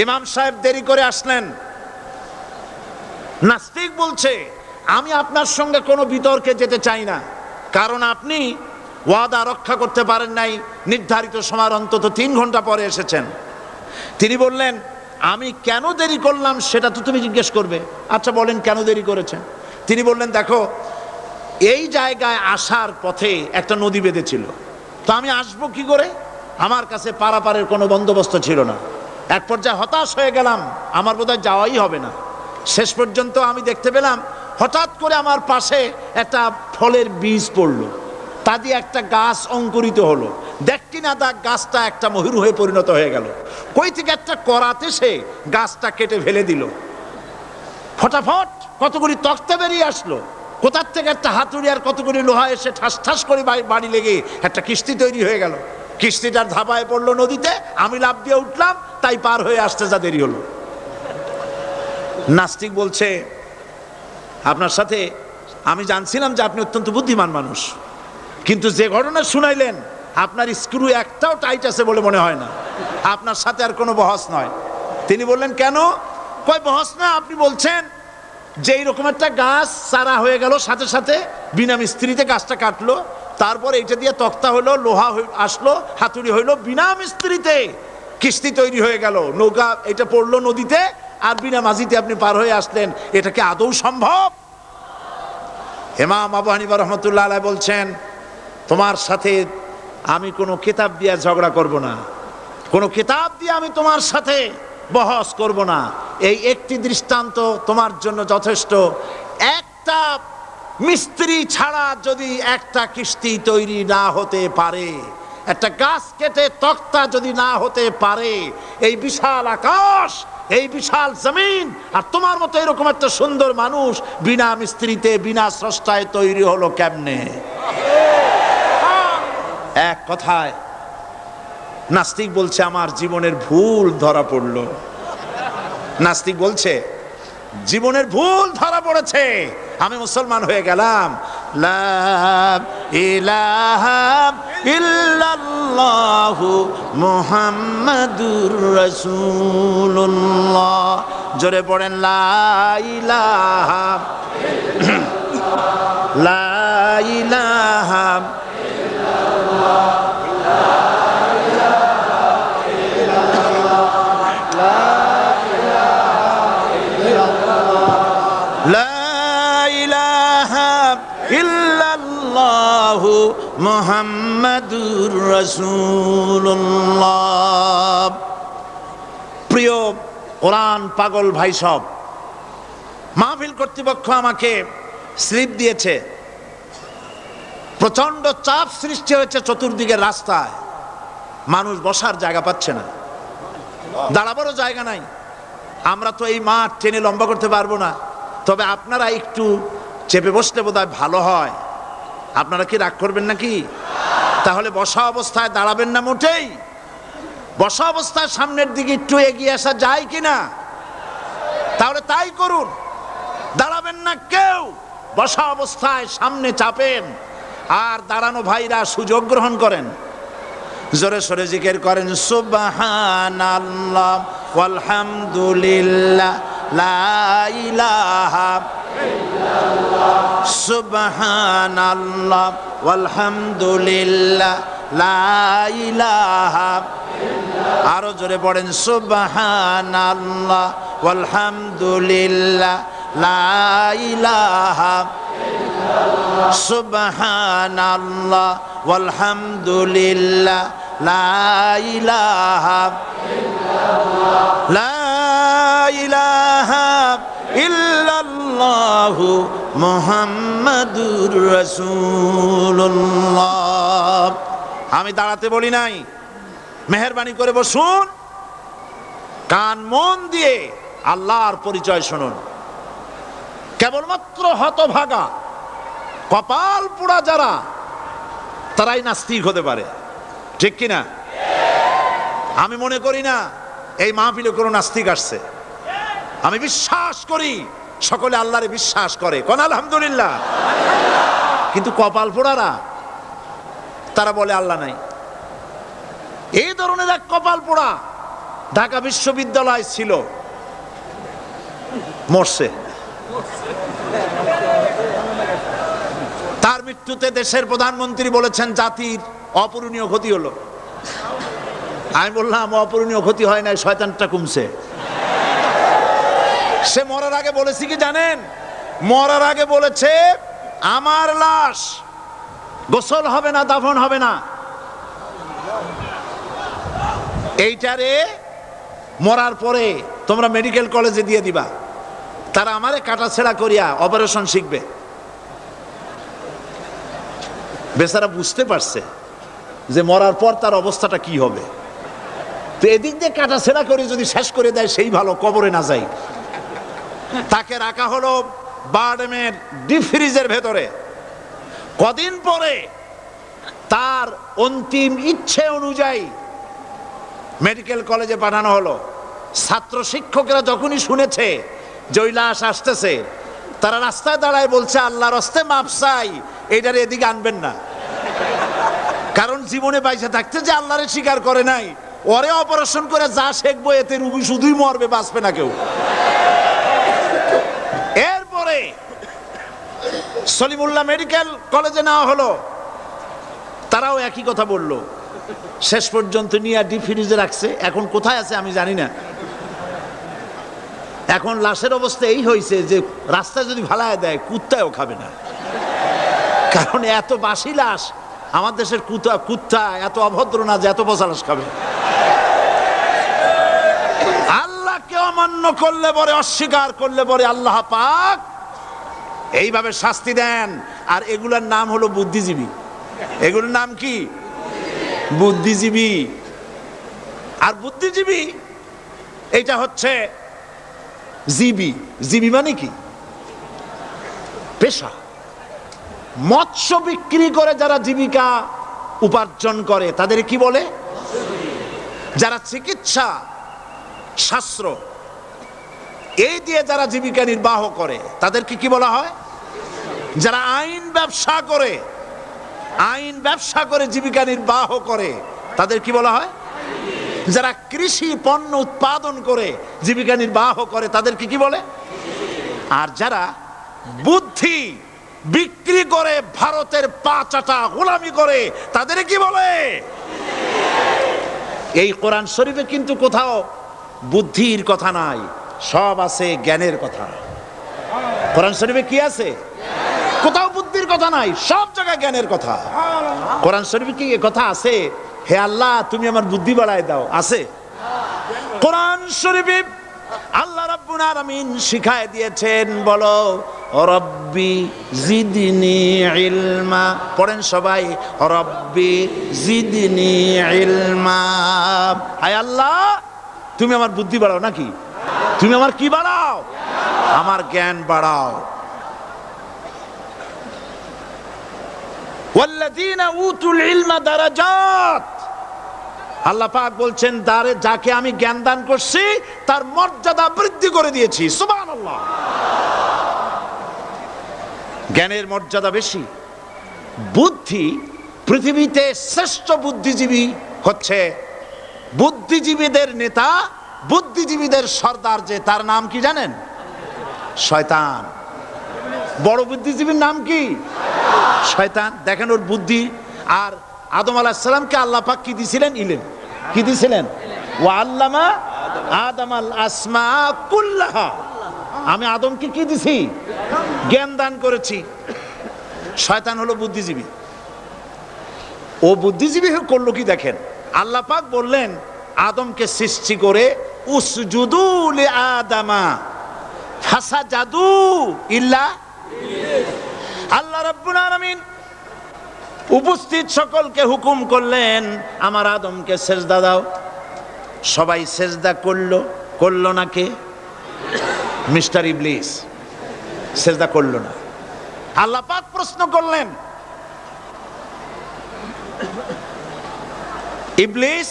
S1: ইমাম সাহেব দেরি করে আসলেন। নাস্তিক বলছে, আমি আপনার সঙ্গে কোনো বিতর্কে যেতে চাই না, কারণ আপনি ওয়াদা রক্ষা করতে পারেন নাই, নির্ধারিত সময় অন্তত 3 ঘন্টা পরে এসেছেন। তিনি বললেন, আমি কেন দেরি করলাম সেটা তো তুমি জিজ্ঞেস করবে। আচ্ছা বলেন কেন দেরি করেছেন? তিনি বললেন, দেখো এই জায়গায় আসার পথে একটা নদী বেঁধেছিল, তো আমি আসবো কি করে? আমার কাছে পারাপারের কোনো বন্দোবস্ত ছিল না। এক পর্যায়ে হতাশ হয়ে গেলাম, আমার বোধহয় যাওয়াই হবে না। শেষ পর্যন্ত আমি দেখতে পেলাম হঠাৎ করে আমার পাশে একটা ফলের বীজ পড়লো, তা দিয়ে একটা গাছ অঙ্কুরিত হলো। দেখটি না তা গাছটা একটা ময়ূর হয়ে পরিণত হয়ে গেল। কই থেকে একটা করাতে সে গাছটা কেটে ফেলে দিল। ফটাফট কতগুলি তক্তা বেরিয়ে আসলো, কোথার থেকে একটা হাতুড়ি আর কতগুলি লোহা এসে ঠাস ঠাস করে বাড়ি লেগে একটা কিস্তি তৈরি হয়ে গেল। কিস্তিটার ধাপায় পড়লো নদীতে, আমি লাফ দিয়ে উঠলাম, তাই পার হয়ে আসতে যা দেরি হলো। নাস্তিক বলছে, আপনার সাথে আমি জানছিলাম যে আপনি অত্যন্ত বুদ্ধিমান মানুষ, কিন্তু যে ঘটনা শুনাইলেন আপনার স্ক্রু একটাও টাইট আছে বলে মনে হয় না, আপনার সাথে আর কোনো বহস নয়। তিনি বললেন, কেন? কয় বহস না, আপনি বলছেন যে এইরকম একটা গাছ চারা হয়ে গেল, সাথে সাথে বিনা মিস্ত্রিতে গাছটা কাটলো, তারপর এইটা দিয়ে তক্তা হলো, লোহা আসলো, হাতুড়ি হইলো, বিনা মিস্ত্রিতে কিস্তি তৈরি হয়ে গেল, নৌকা এটা পড়লো নদীতে, আর বিনা মাঝিতে আপনি পার হয়ে আসলেন। এটা কি আদৌ সম্ভব? ইমাম আবু হানিফা রাহমাতুল্লাহ আলাইহি বলছেন, তোমার সাথে আমি কোনো কিতাব দিয়ে ঝগড়া করব না, কোনো কিতাব দিয়ে আমি তোমার সাথে বহস করব না। এই একটি দৃষ্টান্ত তোমার জন্য যথেষ্ট। একটা মিস্ত্রি ছাড়া যদি একটা কিস্তি তৈরি না হতে পারে, একটা গাছ কেটে তক্তা যদি না হতে পারে, এই বিশাল আকাশ, এই বিশাল জমিন, আর তোমার মতো এরকম একটা সুন্দর মানুষ বিনা মিস্ত্রিতে বিনা স্রষ্টায় তৈরি হলো কেমনে? এক কথায় নাস্তিক বলছে, আমার জীবনের ভুল ধরা পড়লো। নাস্তিক বলছে, জীবনের ভুল ধরা পড়েছে, আমি মুসলমান হয়ে গেলাম। লা ইলাহা ইল্লাল্লাহু মুহাম্মাদুর রাসূলুল্লাহ। জোরে পড়েন, লা ইলাহা লা ইলাহা মুহাম্মাদুর রাসূলুল্লাহ। প্রিয় কোরআন পাগল ভাই সব, মাহফিল কর্তৃপক্ষ আমাকে স্লিপ দিয়েছে, প্রচন্ড চাপ সৃষ্টি হয়েছে চতুর্দিকের রাস্তায়, মানুষ বসার জায়গা পাচ্ছে না, দাঁড়াবারও জায়গা নাই। আমরা তো এই মাঠ টেনে লম্বা করতে পারবো না, তবে আপনারা একটু চেপে বসলে বোধহয় ভালো হয়। আপনারা কি রাগ করবেন নাকি? তাহলে বসা অবস্থায় দাঁড়াবেন না মোটেই? বসা অবস্থায় সামনের দিকে একটু এগিয়ে আসা যায় কিনা? তাহলে তাই করুন, দাঁড়াবেন না কেউ, বসা অবস্থায় সামনে চাপেন, আর দাঁড়ানো ভাইরা সুযোগ গ্রহণ করেন। জোরে সোরে জিকির করেন, সুবহানাল্লাহ ওয়ালহামদুলিল্লাহ লা ইলাহা ইল্লাল্লাহ, সুবহানাল্লাহ ওয়ালহামদুলিল্লাহ লা ইলাহা ইল্লাল্লাহ। আরো জোরে পড়েন, সুবহানাল্লাহ ওয়ালহামদুলিল্লাহ লা ইলাহা ইল্লাল্লাহ, সুবহানাল্লাহ ওয়ালহামদুলিল্লাহ লা ইলাহা ইল্লাল্লাহ, লা ইলাহা ইল্লাল্লাহ ইল্লাল্লাহু মুহাম্মাদুর রাসূলুল্লাহ। আমি দাঁড়াতে বলি নাই, মেহেরবানি করে বসুন, কান মন দিয়ে আল্লাহর পরিচয় শুনুন। কেবলমাত্র হতভাগা কপাল পোড়া যারা, তারাই নাস্তিক হতে পারে, ঠিক কিনা? আমি মনে করি না এই মাহফিলে কোনো নাস্তিক আসছে। আমি বিশ্বাস করি সকলে আল্লাহরে বিশ্বাস করে, কোন আলহামদুলিল্লাহ। কিন্তু কপাল পোড়ারা তারা বলে আল্লাহ নাই। এই ধরনের এক কপাল পোড়া ঢাকা বিশ্ববিদ্যালয় ছিল, মরছে। তার মৃত্যুতে দেশের প্রধানমন্ত্রী বলেছেন জাতির অপূরণীয় ক্ষতি হলো। আমি বললাম অপূরণীয় ক্ষতি হয় নাই, শয়তানটা কমছে। সে মরার আগে বলেছে কি জানেন? মরার আগে বলেছে আমার লাশ গোসল হবে না, দাফন হবে না। এইটারে মরার পরে তোমরা মেডিকেল কলেজে দিয়ে দিবা, তারা আমারে কাটাছেড়া করিয়া অপারেশন শিখবে। বেচারা বুঝতে পারছে যে মরার পর তার অবস্থাটা কি হবে। তো এদিক দিয়ে কাটাছেড়া করে যদি শেষ করে দেয় সেই ভালো, কবরে না যাই। তাকে রাখা হলো বারডেমের ডিপ ফ্রিজের ভেতরে। কদিন পরে তার অন্তিম ইচ্ছে অনুযায়ী মেডিকেল কলেজে পাঠানো হলো। ছাত্র শিক্ষকরা যখনই শুনেছে যে ওই লাশ আসতেছে, তারা রাস্তায় দাঁড়ায় বলছে আল্লাহর হস্তে মাপ চাই, এইটার এদিকে আনবেন না। কারণ জীবনে বাইসে থাকতে যে আল্লাহরে স্বীকার করে নাই, ওরে অপারেশন করে যা শেখবো এতে রুগী শুধুই মরবে, বাঁচবে না কেউ। এরপরে সলিমুল্লাহ মেডিকেল কলেজে নেওয়া হলো, তারাও একই কথা বললো। শেষ পর্যন্ত নিয়ে ডিপ ফ্রিজে রাখছে। এখন কোথায় আছে আমি জানি না। এখন লাশের অবস্থা এই হয়েছে যে রাস্তায় যদি ফালায় দেয় কুত্তাও খাবে না, কারণ এত বাসি লাশ। আমার দেশের কুত্তা এত অভদ্র না যে এত পচা লাশ খাবে। আল্লাহকে অমান্য করলে পরে, অস্বীকার করলে পরে আল্লাহ পাক এইভাবে শাস্তি দেন। আর এগুলার নাম হলো বুদ্ধিজীবী। এগুলোর নাম কি? বুদ্ধিজীবী। আর বুদ্ধিজীবী এটা হচ্ছে জীবী। জীবী মানে কি? পেশা। মৎস্য বিক্রি করে যারা জীবিকা উপার্জন করে তাদের কি বলে? যারা চিকিৎসা শাস্ত্র এই দিয়ে যারা জীবিকা নির্বাহ করে তাদেরকে কি বলা হয়? যারা আইন ব্যবসা করে, আইন ব্যবসা করে জীবিকা নির্বাহ করে তাদের কি বলা হয়? যারা কৃষি পণ্য উৎপাদন করে জীবিকা নির্বাহ করে তাদেরকে কি বলে? আর যারা বুদ্ধি বিক্রি করে ভারতের পাচাটা গোলামি করে তাদের কি বলে? এই কোরআন শরীফে কিন্তু কোথাও বুদ্ধির কথা নাই, সব আছে জ্ঞানের কথা। কোরআন শরীফে কি আছে? কোথাও বুদ্ধির কথা নাই, সব জায়গায় জ্ঞানের কথা। কোরআন শরীফে কি কথা আছে হে আল্লাহ তুমি আমার বুদ্ধি বাড়ায় দাও? আছে? কোরআন শরীফে আল্লাহ রাব্বুল আলামিন শিখায় দিয়েছেন, বলো রব্বি জিদনি ইলমা। পড়েন সবাই, রব্বি জিদনি ইলমা। হায় আল্লাহ তুমি আমার বুদ্ধি বাড়াও। নাকি তুমি আমার কি বাড়াও? আমার জ্ঞান বাড়াও। ওয়াল্লাযীনা উতুল ইলমা দারাজাত। আল্লাহ পাক বলছেন যাকে আমি জ্ঞান দান করছি তার মর্যাদা বৃদ্ধি করে দিয়েছি। সুবহানাল্লাহ। জ্ঞানের মর্যাদা বেশি। বুদ্ধি, পৃথিবীতে শ্রেষ্ঠ বুদ্ধিজীবী হচ্ছে বুদ্ধিজীবীদের নেতা, বুদ্ধিজীবীদের সর্দার, যে তার নাম কি জানেন? শয়তান। বড় বুদ্ধিজীবীর নাম কি? শয়তান। দেখেন ওর বুদ্ধি। আর আদম আলাইহিস সালামকে আল্লাহ পাক কি দিয়েছিলেন? ইলম। কি দিয়েছিলেন? ওয়া আল্লামা আদামাল আসমা কুল্লাহা। আমি আদমকে কি দিছি? জ্ঞান দান করেছি। শয়তান হলো বুদ্ধিজীবী। ও বুদ্ধিজীবী করলো কি দেখেন, আল্লাহ পাক বললেন আদমকে সৃষ্টি করে উসজুদু লি আদামা, ফাসাজাদু ইল্লা, আল্লাহ রাব্বুল আলামিন উপস্থিত সকলকে হুকুম করলেন আমার আদমকে সেজদা দাও। সবাই সেজদা করলো না কে? মিস্টার ইবলিস সেজদা করলো না। আল্লাহ পাক প্রশ্ন করলেন, ইবলিস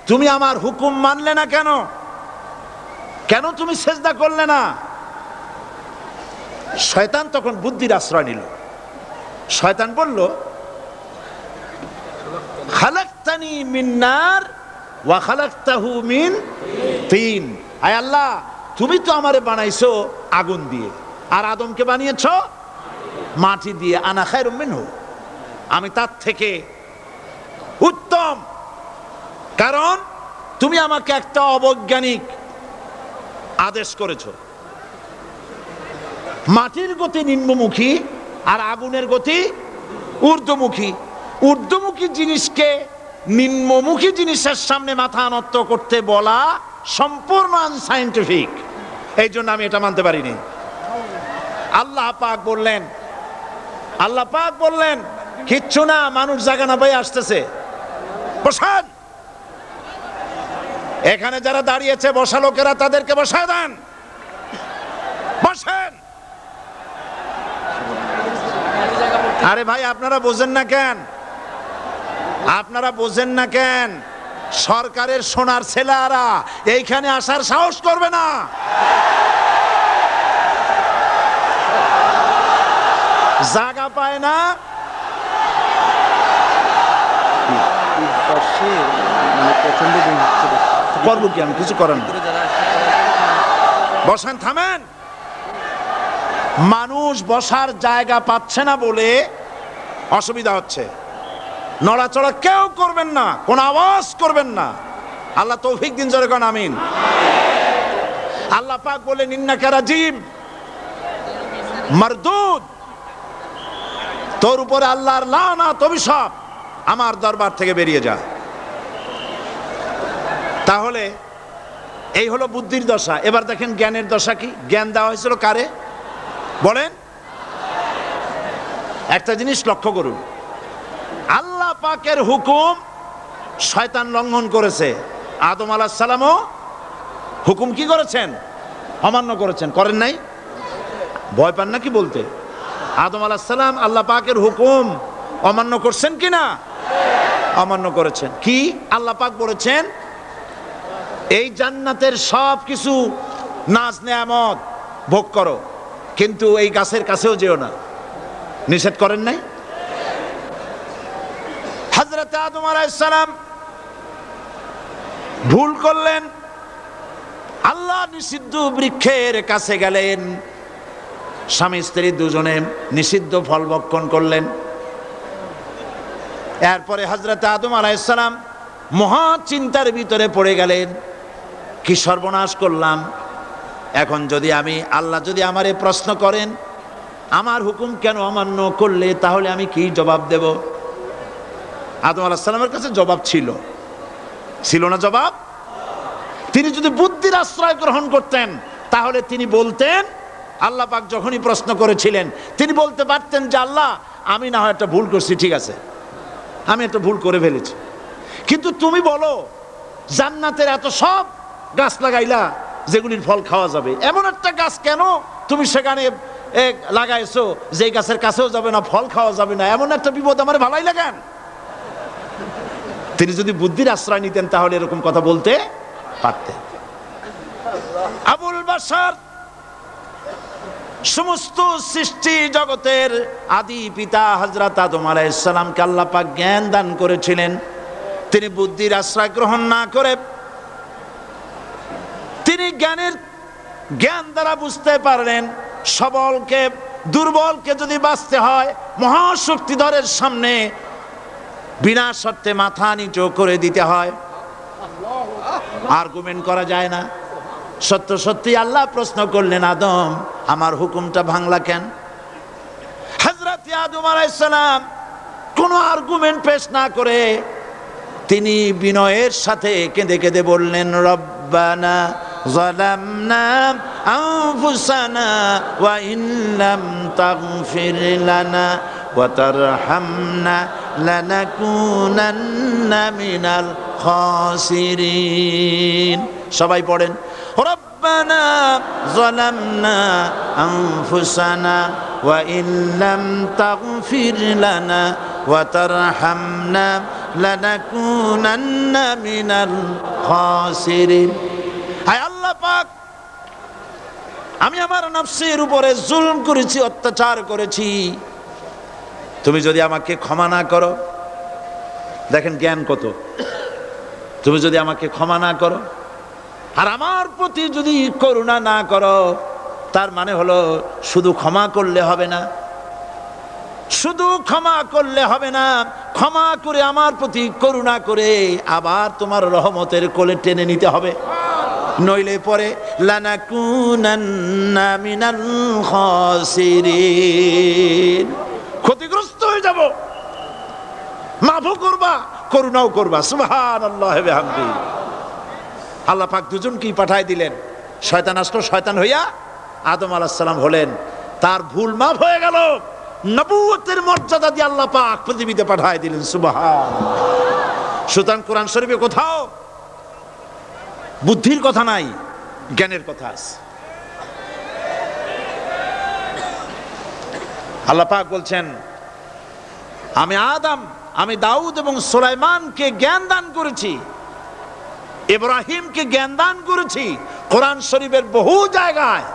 S1: তুমি আমার হুকুম মানলে না কেন? কেন তুমি সেজদা করলে না? শয়তান তখন বুদ্ধির আশ্রয় নিল। শয়তান বলল, খালাকতানি মিন নার ওয়া খালাকতাহু মিন তিন। আয় আল্লাহ, তুমি তো আমারে বানাইছো আগুন দিয়ে, আর আদমকে বানিয়েছো মাটি দিয়ে। আনা খায়রুম মিনহু, আমি তার থেকে উত্তম। কারণ তুমি আমাকে একটা অবৈজ্ঞানিক আদেশ করেছো। মাটির গতি নিম্নমুখী আর আগুনের গতি ঊর্ধ্বমুখী। ঊর্ধ্বমুখী জিনিসকে নিম্নমুখী জিনিসের সামনে মাথা নত করতে বলা সম্পূর্ণ আনসাইন্টিফিক। এই জন্য আমি এটা মানতে পারিনি। আল্লাহ পাক বললেন কিচ্ছু না, মানুষ জায়গা না পাই আসতেছে, বসান। এখানে যারা দাঁড়িয়েছে বসা লোকেরা, তাদেরকে বসায় দেন, বসেন। আরে ভাই, আপনারা বোঝেন না কেন? সরকারের সোনার ছেলেরা এইখানে আসার সাহস করবে না। জায়গা পায় না। করবো কি আমি? কিছু করেন, বসেন, থামেন। মানুষ বসার জায়গা পাচ্ছে না বলে অসুবিধা হচ্ছে। নড়াচড়া কেউ করবেন না, কোন আওয়াজ করবেন না। আল্লাহ তৌফিক দিন, জোরে কোন আমিন। আল্লাহ পাক বলেন, ইন্নাকা রাজিম মারদুদ, তোর উপরে আল্লাহর লানাত, অভিশাপ, আমার দরবার থেকে বেরিয়ে যা। তাহলে এই হলো বুদ্ধির দশা। এবার দেখেন জ্ঞানের দশা কি। জ্ঞান দেওয়া হয়েছিল কারে বলেন? একটা জিনিস লক্ষ্য করুন, আল্লাহ পাকের হুকুম শয়তান লঙ্ঘন করেছে। আদম আলাইহিস সালামও হুকুম কি করেছেন? অমান্য করেছেন। করেন নাই? ভয় পান নাকি বলতে? আদম আলাইহিস সালাম আল্লাহ পাকের হুকুম অমান্য করছেন কি না? অমান্য করেছেন। কি আল্লাহ পাক বলেছেন? এই জান্নাতের সব কিছু নাজ নেয়ামত ভোগ করো, কিন্তু এই গাছের কাছেও যেও না। নিষেধ করেন নাই? হযরত আদম আলাইহিস সালাম ভুল করলেন, আল্লাহ নিষিদ্ধ বৃক্ষের কাছে গেলেন, স্বামী স্ত্রী দুজনে নিষিদ্ধ ফল ভক্ষণ করলেন। এরপরে হযরত আদম আলাইহিস সালাম মহা চিন্তার ভিতরে পড়ে গেলেন, কি সর্বনাশ করলাম। এখন যদি আল্লাহ যদি আমারে প্রশ্ন করেন আমার হুকুম কেন অমান্য করলে, তাহলে আমি কি জবাব দেব? আদম আলাইহিস সালামের কাছে জবাব ছিল না জবাব? তিনি যদি বুদ্ধির আশ্রয় গ্রহণ করতেন তাহলে তিনি বলতেন, আল্লাহ পাক যখনই প্রশ্ন করেছিলেন তিনি বলতে পারতেন যে আল্লাহ আমি না হয় একটা ভুল করছি, ঠিক আছে, আমি একটা ভুল করে ফেলেছি, কিন্তু তুমি বলো জান্নাতের এত সব গাছ লাগাইলা যেগুলির ফল খাওয়া যাবে, এমন একটা গাছ কেন তুমি সেখানে লাগাইছো যে গাছের কাছেও যাবে না, ফল খাওয়া যাবে না, এমন একটা বিপদ আমার ভালাই লাগান। তিনি যদি বুদ্ধির আশ্রয় নিতেন তাহলে এরকম কথা বলতে পারতেন। আবুল বাশার সমস্ত সৃষ্টি জগতের আদি পিতা হযরত আদম আলাইহিস সালামকে আল্লাহ পাক জ্ঞান দান করেছিলেন। তিনি বুদ্ধির আশ্রয় গ্রহণ না করে তিনি জ্ঞান দ্বারা বুঝতে পারলেন সবলকে দুর্বলকে যদি বাঁচতে হয় মহাশক্তিধরের সামনে বিনা শর্তে মাথা নিচু করে দিতে হয়, আর্গুমেন্ট করা যায় না। সত্য সত্যি আল্লাহ প্রশ্ন করলেন, আদম আমার হুকুমটা ভাঙলা কেন? হযরত আদম আলাইহিস সালাম কোনো আর্গুমেন্ট পেশ না করে তিনি বিনয়ের সাথে কেঁদে কেঁদে বললেন, রব্বানা যালামনা আনফুসানা ওয়া ইন লাম তাগফির লানা ওয়া তারহামনা লানাকুনান্না মিনাল খাসিরিন। সবাই পড়েন, রব্বানা যালামনা আনফুসানা ওয়া ইন লাম তাগফির লানা ওয়া তারহামনা লানাকুনান্না মিনাল খাসিরিন। হায় আল্লাহ পাক, আমি আমার নফসের উপরে জুলম করেছি, অত্যাচার করেছি, তুমি যদি আমাকে ক্ষমা না করো, দেখেন জ্ঞান কত, তুমি যদি আমাকে ক্ষমা না করো আর আমার প্রতি যদি করুণা না করো, তার মানে হলো শুধু ক্ষমা করলে হবে না, শুধু ক্ষমা করলে হবে না, ক্ষমা করে আমার প্রতি করুণা করে আবার তোমার রহমতের কোলে টেনে নিতে হবে, নইলে পরে লানাকুনান্না মিনাল খাসিরিন, ক্ষতিগ্রস্ত হয়ে যাব। মাফও করবা, করুণাও করবা। সুবহানাল্লাহি ওয়া বিহামদিহি। আল্লাহ পাক দুজনকেই পাঠায় দিলেন। শয়তান আসলো, শয়তান হইয়া আদম আলাইহিস সালাম হলেন, তার ভুল মাফ হয়ে গেল, নবুয়তের মর্যাদা দিয়ে আল্লাহ পাক পৃথিবীতে পাঠায় দিলেন। সুবহানাল্লাহ। সুতরাং কোরআন শরীফে কোথাও বুদ্ধির কথা নাই, জ্ঞানের কথা আছে। আল্লাহ পাক বলছেন, আমি আদম, আমি দাউদ এবং সুলাইমানকে জ্ঞান দান করেছি, ইব্রাহিমকে জ্ঞান দান করেছি। কোরআন শরীফের বহু জায়গায়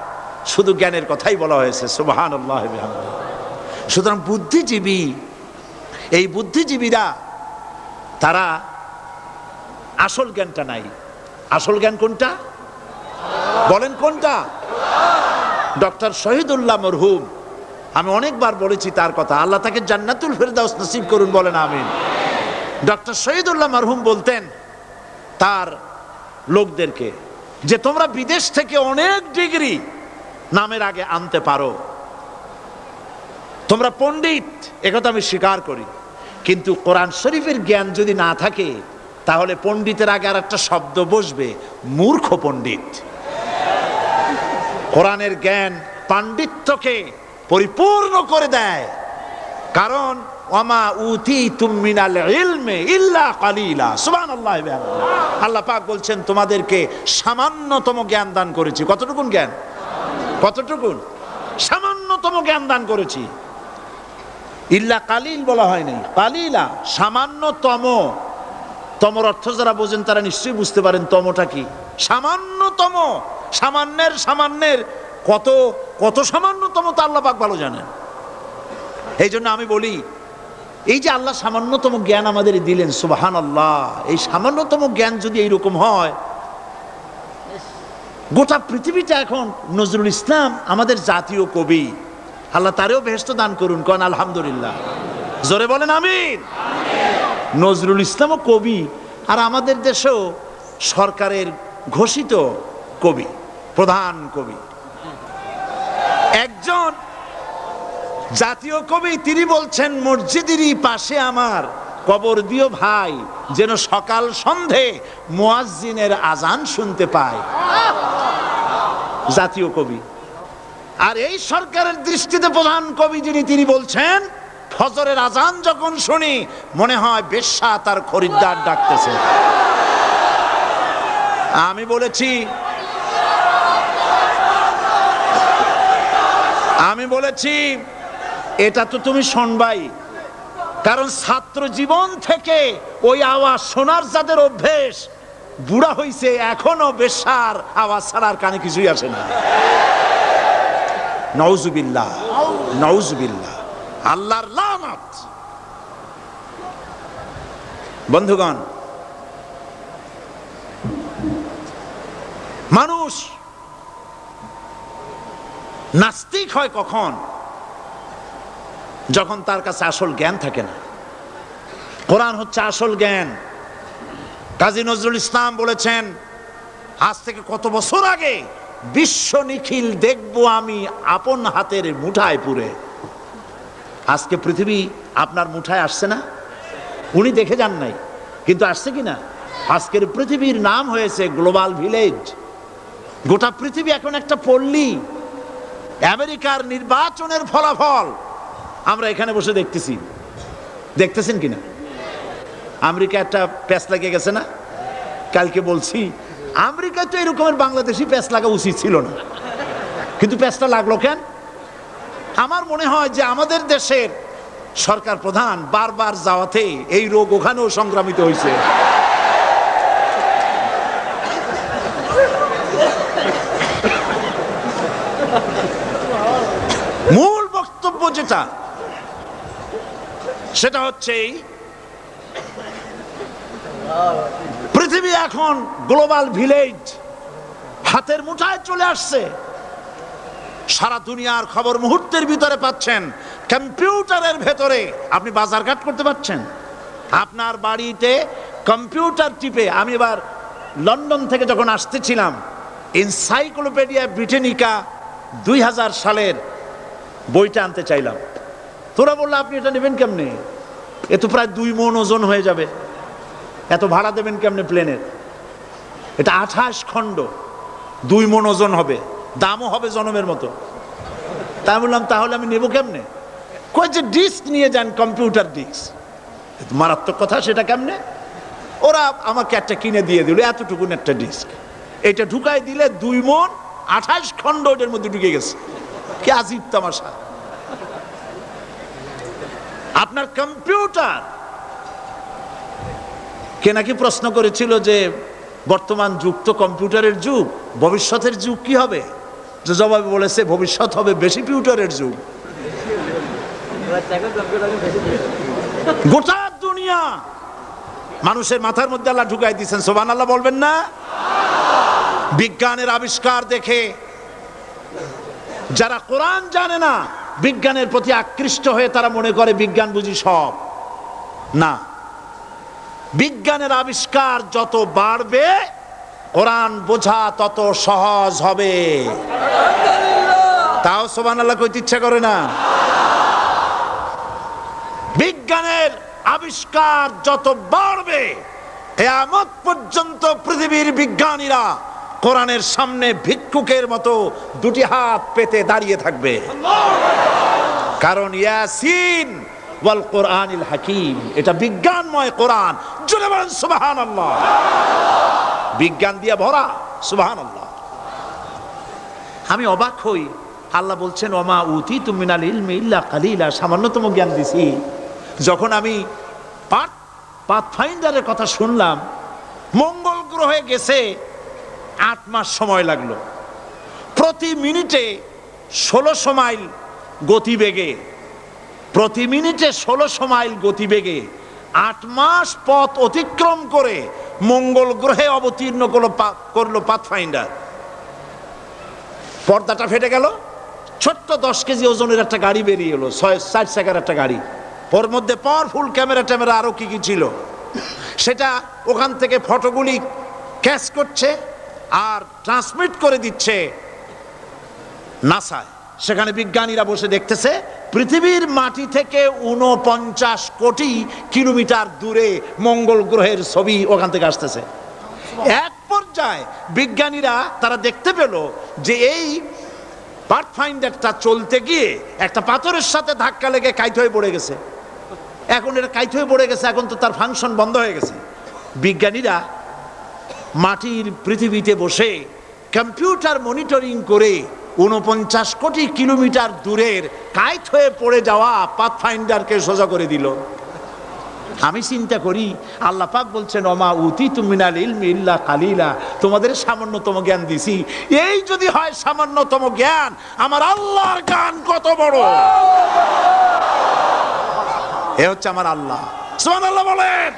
S1: শুধু জ্ঞানের কথাই বলা হয়েছে। সুবহানাল্লাহ। সুতরাং বুদ্ধিজীবী, এই বুদ্ধিজীবীরা তারা আসল জ্ঞানটা নাই। আসল জ্ঞান কোনটা বলেন, কোনটা? ডক্টর শহীদুল্লাহ মরহুম, আমি অনেকবার বলেছি তার কথা, আল্লাহ তাকে জান্নাতুল ফেরদাউস নসিব করুন, বলেন আমিন। ডক্টর শহীদুল্লাহ মরহুম বলতেন তার লোকদেরকে যে তোমরা বিদেশ থেকে অনেক ডিগ্রি নামের আগে আনতে পারো, তোমরা পণ্ডিত, একথা আমি স্বীকার করি, কিন্তু কোরআন শরীফের জ্ঞান যদি না থাকে তাহলে পণ্ডিতের আগে আর একটা শব্দ বসবে, মূর্খ পণ্ডিত। কোরআনের জ্ঞান পাণ্ডিত্যকে পরিপূর্ণ করে দেয়, কারণ ওয়ামা উতিতুম মিনাল ইলমি ইল্লা কালিলা। সুবহানাল্লাহ। আল্লাহ পাক বলছেন তোমাদেরকে সামান্যতম জ্ঞান দান করেছি। কতটুকুন জ্ঞান? কতটুকুন? সামান্যতম জ্ঞান দান করেছি। ইল্লা কালিল বলা হয় নাই, কালিলা, সামান্যতম। তমর অর্থ যারা বোঝেন তারা নিশ্চয়ই বুঝতে পারেন তমটা কি। সামান্যতম, সামান্যের সামান্যের কত কত সামান্যতম তা আল্লাহ পাক ভালো জানেন। এই জন্য আমি বলি, এই যে আল্লাহ সামান্যতম জ্ঞান আমাদের দিলেন, সুবহানাল্লাহ, এই সামান্যতম জ্ঞান যদি এইরকম হয়, গোটা পৃথিবীটা এখন নজরুল ইসলাম আমাদের জাতীয় কবি, আল্লাহ তারেও বেহেশত দান করুন, কোন আলহামদুলিল্লাহ, জোরে বলেন আমিন। নজরুল ইসলামও কবি, আর আমাদের দেশেও সরকারের ঘোষিত কবি, প্রধান কবি। একজন জাতীয় কবি তিনি বলছেন, মসজিদেরই পাশে আমার কবর দিও ভাই, যেন সকাল সন্ধে মুয়াজ্জিনের আজান শুনতে পায়। জাতীয় কবি। আর এই সরকারের দৃষ্টিতে প্রধান কবি যিনি, তিনি বলছেন, ফজরের আজান যখন শুনি মনে হয় বেশ্যা তার খরিদ্দার ডাকতেছে। আমি বলেছি এটা তো তুমি শুনবাই, কারণ ছাত্র জীবন থেকে ওই আওয়াজ শোনার যাদের অভ্যেস, বুড়া হইছে এখনো বেশ্যার আওয়াজ ছাড়ার কানে কিছুই আসে না। নাউজুবিল্লাহ, নাউজুবিল্লাহ, আল্লাহর লানত। বন্ধুগণ, মানুষ নাস্তিক হয় কখন? যখন তার কাছে আসল জ্ঞান থাকে না। কোরআন হচ্ছে আসল জ্ঞান। কাজী নজরুল ইসলাম বলেছেন, আজ থেকে কত বছর আগে, বিশ্ব নিখিল দেখবো আমি আপন হাতের মুঠায় পুরে। আজকে পৃথিবী আপনার মুঠায় আসছে না? উনি দেখে যান নাই, কিন্তু আসছে কিনা? আজকের পৃথিবীর নাম হয়েছে গ্লোবাল ভিলেজ। গোটা পৃথিবী এখন একটা পল্লী। আমেরিকার নির্বাচনের ফলাফল আমরা এখানে বসে দেখতেছি, দেখতেছেন কিনা? আমেরিকা একটা প্যাঁচ লাগিয়ে গেছে না? কালকে বলছি আমেরিকায় তো এরকমের বাংলাদেশি প্যাঁচ লাগা উচিত ছিল না, কিন্তু প্যাঁচটা লাগলো কেন? আমার মনে হয় যে আমাদের দেশের সরকার প্রধান বারবার যাওয়াতে এই রোগ ওখানেও সংক্রামিত হয়েছে। মূল বক্তব্য যেটা, সেটা হচ্ছে পৃথিবী এখন গ্লোবাল ভিলেজ, হাতের মুঠায় চলে আসছে। সারা দুনিয়ার খবর মুহূর্তের ভিতরে পাচ্ছেন, কম্পিউটারের ভেতরে আপনি বাজারঘাট করতে পারছেন। আপনার বাড়িতে কম্পিউটার টিপে, আমি এবার লন্ডন থেকে যখন আসতেছিলাম, এনসাইক্লোপিডিয়া ব্রিটানিকা 2000 সালের বইটা আনতে চাইলাম। তোরা বললো আপনি এটা নেবেন কেমনে, এ তো প্রায় 2 মণ ওজন হয়ে যাবে, এত ভাড়া দেবেন কেমনে প্লেনের? এটা 28 খণ্ড, 2 মণ ওজন হবে, দামও হবে জনমের মতো। তাই বললাম তাহলে আমি নেবো কেমনে? কই যে ডিস্ক নিয়ে যান, কম্পিউটার ডিস্ক। মারাত্মক কথা, সেটা কেমনে? ওরা আমাকে একটা কিনে দিয়ে দিল, এতটুকুন একটা ডিস্ক। এটা ঢুকাই দিলে 2 মণ 28 খণ্ড ওটার মধ্যে ঢুকে গেছে। কি আজীব তামাশা! আপনার কম্পিউটার কে নাকি প্রশ্ন করেছিল যে বর্তমান যুগ তো কম্পিউটারের যুগ, ভবিষ্যতের যুগ কি হবে? যে জবাবে বলেছে ভবিষ্যৎ হবে বেশি কম্পিউটারের যুগ। গোটা দুনিয়া মানুষের মাথার মধ্যে আল্লাহ ঢুকাই দিচ্ছেন, সুবহানাল্লাহ বলবেন না? বিজ্ঞানের আবিষ্কার দেখে যারা কোরআন জানে না, বিজ্ঞানের প্রতি আকৃষ্ট হয়ে তারা মনে করে বিজ্ঞান বুঝি সব। না, বিজ্ঞানের আবিষ্কার যত বাড়বে কোরআন বোঝা তত সহজ হবে। তাও সুবহানাল্লাহ কইতে ইচ্ছা করে না? বিজ্ঞানের আবিষ্কার যত বাড়বে, কিয়ামত পর্যন্ত পৃথিবীর বিজ্ঞানীরা কোরআনের সামনে ভিক্ষুকের মতো 2টি হাত পেতে দাঁড়িয়ে থাকবে। কারণ ইয়াসিন ওয়াল কোরআনিল হাকিম, এটা বিজ্ঞানময় কোরআন। জোরে বলেন সুবহানাল্লাহ। বিজ্ঞান দিয়ে ভরা, সুবহানাল্লাহ। আমি অবাক হই, আল্লাহ বলছেন ওমা উতিতু মিনাল ইলমি ইল্লা কালিলা, সামান্যতম জ্ঞান দিছি। যখন আমি পাথফাইন্ডারের কথা শুনলাম, মঙ্গল গ্রহে গেছে 8 মাস সময় লাগলো, প্রতি মিনিটে 1600 মাইল গতিবেগে, প্রতি মিনিটে 1600 মাইল গতিবেগে 8 মাস পথ অতিক্রম করে মঙ্গল গ্রহে অবতীর্ণ করলো পাথফাইন্ডার। পর্দাটা ফেটে গেল, ছোট্ট 10 কেজি ওজনের একটা গাড়ি বেরিয়ে এলো, 4 চাকার একটা গাড়ি। ওর মধ্যে পাওয়ারফুল ক্যামেরা আরো কি কি ছিল, সেটা ওখান থেকে ফটোগুলি ক্যাচ করছে আর ট্রান্সমিট করে দিচ্ছে নাসায়। সেখানে বিজ্ঞানীরা বসে দেখতেছে পৃথিবীর মাটি থেকে 49 কোটি কিলোমিটার দূরে মঙ্গল গ্রহের ছবি ওখান থেকে আসতেছে। এক পর্যায়ে বিজ্ঞানীরা তারা দেখতে পেল যে এই পাথফাইন্ডারটা চলতে গিয়ে একটা পাথরের সাথে ধাক্কা লেগে কাইট হয়ে পড়ে গেছে। এখন এটা কাইট হয়ে পড়ে গেছে, এখন তো তার ফাংশন বন্ধ হয়ে গেছে। বিজ্ঞানীরা মাটির পৃথিবীতে বসে কম্পিউটার মনিটরিং করে 49 কোটি কিলোমিটার দূরের কাইট হয়ে পড়ে যাওয়া পাথফাইন্ডারকে সোজা করে দিল। আমি চিন্তা করি, আল্লাহ পাক বলছেন ওমা উতিতু মিনাল ইলমি ইল্লা কালিলা, তোমাদের সামান্যতম জ্ঞান দিছি। এই যদি হয় সামান্যতম জ্ঞান, আমার আল্লাহর জ্ঞান কত বড়! এ হচ্ছে আমার আল্লাহ, সুবহানাল্লাহ বলেন।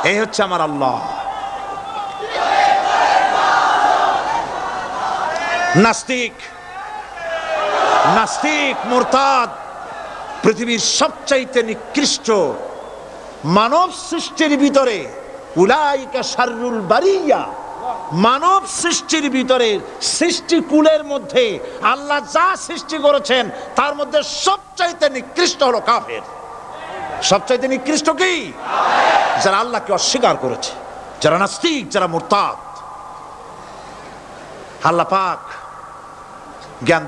S1: এই হচ্ছে আমার আল্লাহ। নাস্তিক মুরতাদ পৃথিবীর সবচাইতে নিকৃষ্ট মানব সৃষ্টির ভিতরে, উলাইকা শাররুল বারিয়া, মানব সৃষ্টির ভিতরে সৃষ্টিকুলের মধ্যে আল্লাহ যা সৃষ্টি করেছেন তার মধ্যে সবচাইতে নিকৃষ্ট হলো কাফের। সবচাইতে নিকৃষ্ট কি? যারা আল্লাহকে অস্বীকার করেছে, যারা নাস্তিক, যারা মুরতাদ। আল্লাহ পাক জ্ঞান